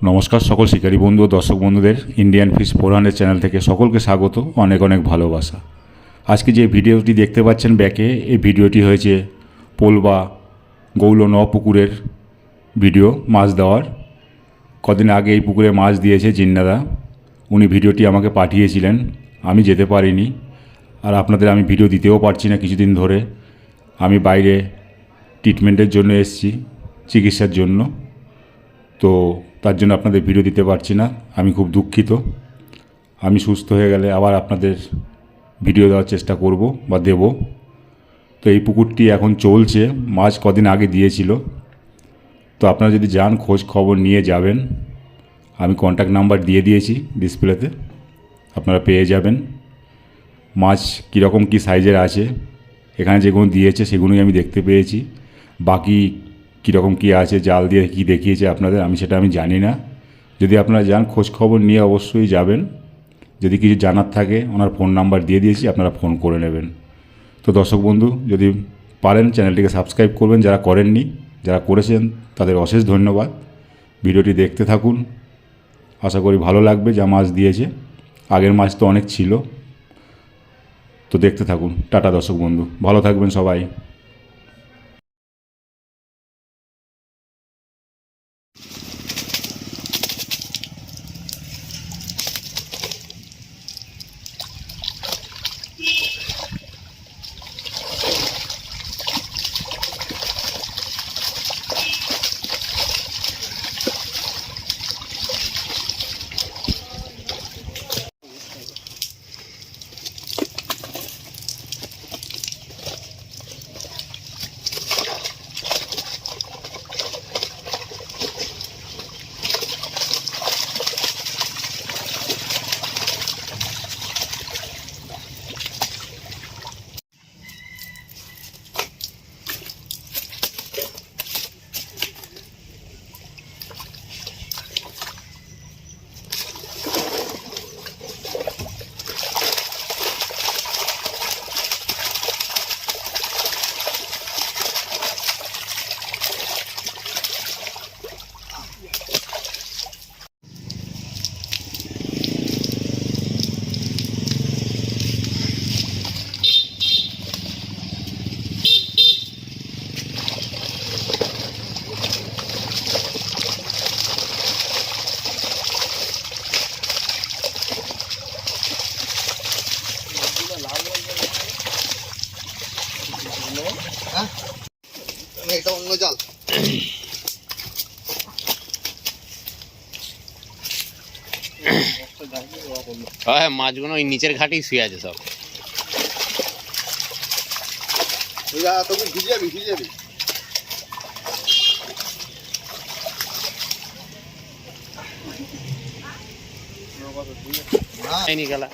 নমস্কার সকল শিকারী বন্ধু ও দর্শক বন্ধুদের ইন্ডিয়ান ফিশ 400 চ্যানেল থেকে সকলকে স্বাগত, অনেক অনেক ভালোবাসা। আজকে যে ভিডিওটি দেখতে পাচ্ছেন ব্যাকে, এই ভিডিওটি হয়েছে পোলবা গৌল ন পুকুরের ভিডিও মাছ দেওয়ার। কদিন আগে এই পুকুরে মাছ দিয়েছে জিন্নাদা, উনি ভিডিওটি আমাকে পাঠিয়েছিলেন, আমি যেতে পারিনি। আর আপনাদের আমি ভিডিও দিতেও পারছি না কিছুদিন ধরে। আমি বাইরে ট্রিটমেন্টের জন্য এসেছি, চিকিৎসার জন্য, তো তার জন্য আপনাদের ভিডিও দিতে পারছি না, আমি খুব দুঃখিত। আমি সুস্থ হয়ে গেলে আবার আপনাদের ভিডিও দেওয়ার চেষ্টা করব বা দেব। তো এই পুকুরটি এখন চলছে, মাছ কদিন আগে দিয়েছিল। তো আপনারা যদি যান খোঁজ খবর নিয়ে যাবেন, আমি কন্ট্যাক্ট নাম্বার দিয়ে দিয়েছি ডিসপ্লেতে, আপনারা পেয়ে যাবেন। মাছ কীরকম কী সাইজের আছে, এখানে যেগুলো দিয়েছে সেগুলোই আমি দেখতে পেয়েছি। বাকি কীরকম কী আছে, জাল দিয়ে কী দেখিয়েছে আপনাদের, সেটা আমি জানি না। যদি আপনারা যান খোঁজ খবর নিয়ে অবশ্যই যাবেন। যদি কিছু জানার থাকে ওনার ফোন নাম্বার দিয়ে দিয়েছি, আপনারা ফোন করে নেবেন। তো দর্শক বন্ধু, যদি পারেন চ্যানেলটিকে সাবস্ক্রাইব করবেন যারা করেননি, যারা করেছেন তাদের অশেষ ধন্যবাদ। ভিডিওটি দেখতে থাকুন, আশা করি ভালো লাগবে। যা মাছ দিয়েছে, আগের মাছ তো অনেক ছিল, তো দেখতে থাকুন। টাটা দর্শক বন্ধু, ভালো থাকবেন সবাই। এটা অন্য জাল। হ্যাঁ, মাছগুলো ওই নিচের ঘাটেই শুয়ে আছে সব। তুমি ভিজে যাবি, ভিজে যাবি। খেলা